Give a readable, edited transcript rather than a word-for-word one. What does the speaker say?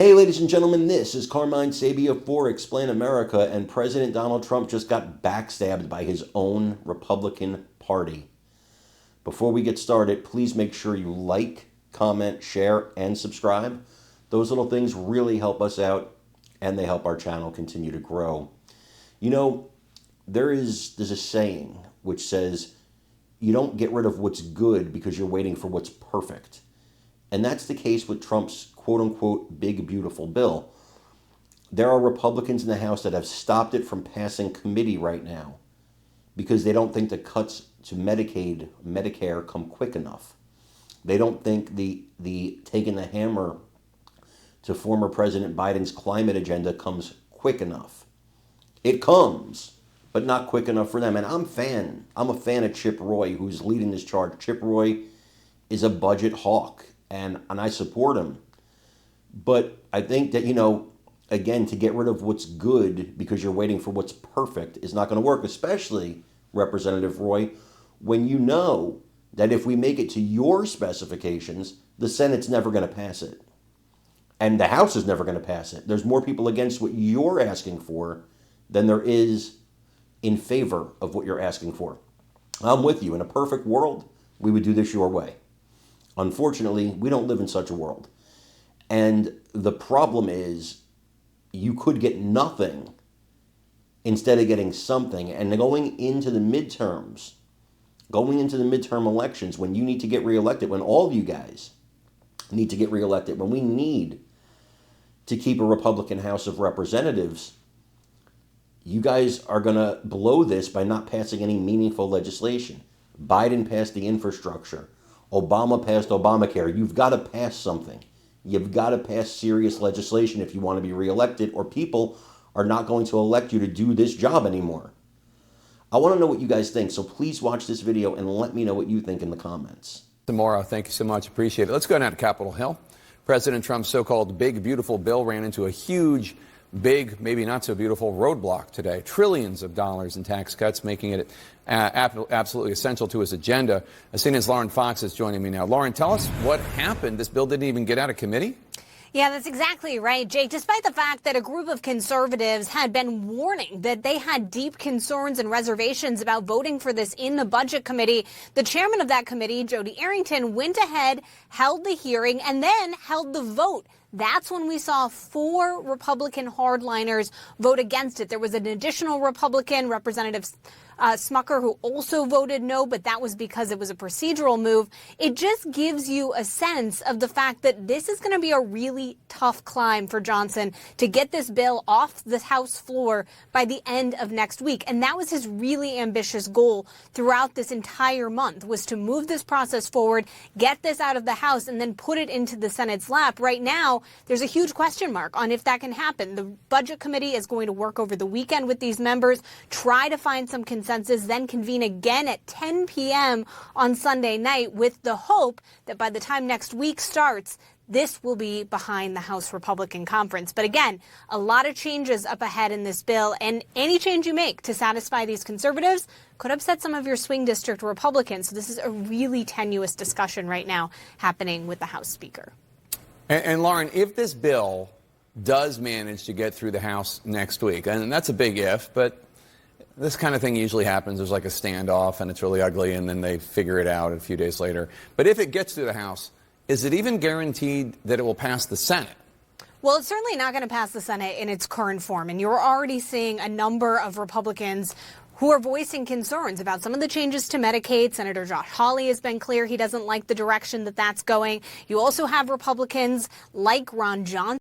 Hey, ladies and gentlemen, this is Carmine Sabia for Explain America, and President Donald Trump just got backstabbed by his own Republican Party. Before we get started, please make sure you like, comment, share, and subscribe. Those little things really help us out, and they help our channel continue to grow. You know, there's a saying which says, you don't get rid of what's good because you're waiting for what's perfect. And that's the case with Trump's quote-unquote big, beautiful bill. There are Republicans in the House that have stopped it from passing committee right now because they don't think the cuts to Medicare come quick enough. They don't think the taking the hammer to former President Biden's climate agenda comes quick enough. It comes, but not quick enough for them. And I'm a fan of Chip Roy, who's leading this charge. Chip Roy is a budget hawk, and I support him. But I think that, again, to get rid of what's good because you're waiting for what's perfect is not going to work, especially, Representative Roy, when you know that if we make it to your specifications, the Senate's never going to pass it. And the House is never going to pass it. There's more people against what you're asking for than there is in favor of what you're asking for. I'm with you. In a perfect world, we would do this your way. Unfortunately, we don't live in such a world. And the problem is you could get nothing instead of getting something. And going into the midterm elections, when you need to get reelected, when all of you guys need to get reelected, when we need to keep a Republican House of Representatives, you guys are going to blow this by not passing any meaningful legislation. Biden passed the infrastructure. Obama passed Obamacare. You've got to pass something. You've got to pass serious legislation if you want to be reelected, or people are not going to elect you to do this job anymore. I want to know what you guys think, so please watch this video and let me know what you think in the comments. Tomorrow, thank you so much. Appreciate it. Let's go down to Capitol Hill. President Trump's so-called big, beautiful bill ran into a huge, big, maybe not so beautiful roadblock today. Trillions of dollars in tax cuts, making it absolutely essential to his agenda. CNN's Lauren Fox is joining me now. Lauren, tell us what happened. This bill didn't even get out of committee? Yeah, that's exactly right, Jake. Despite the fact that a group of conservatives had been warning that they had deep concerns and reservations about voting for this in the Budget Committee, the chairman of that committee, Jody Arrington, went ahead, held the hearing, and then held the vote. That's when we saw 4 Republican hardliners vote against it. There was an additional Republican, Representative Smucker, who also voted no, but that was because it was a procedural move. It just gives you a sense of the fact that this is going to be a really tough climb for Johnson to get this bill off the House floor by the end of next week. And that was his really ambitious goal throughout this entire month, was to move this process forward, get this out of the House, and then put it into the Senate's lap. Right now, there's a huge question mark on if that can happen. The Budget Committee is going to work over the weekend with these members, try to find some consensus, then convene again at 10 p.m. on Sunday night with the hope that by the time next week starts, this will be behind the House Republican Conference. But again, a lot of changes up ahead in this bill, and any change you make to satisfy these conservatives could upset some of your swing district Republicans. So this is a really tenuous discussion right now happening with the House Speaker. And Lauren, if this bill does manage to get through the House next week, and that's a big if, but this kind of thing usually happens. There's like a standoff and it's really ugly, and then they figure it out a few days later. But if it gets through the House, is it even guaranteed that it will pass the Senate? Well, it's certainly not going to pass the Senate in its current form. And you're already seeing a number of Republicans who are voicing concerns about some of the changes to Medicaid. Senator Josh Hawley has been clear he doesn't like the direction that that's going. You also have Republicans like Ron Johnson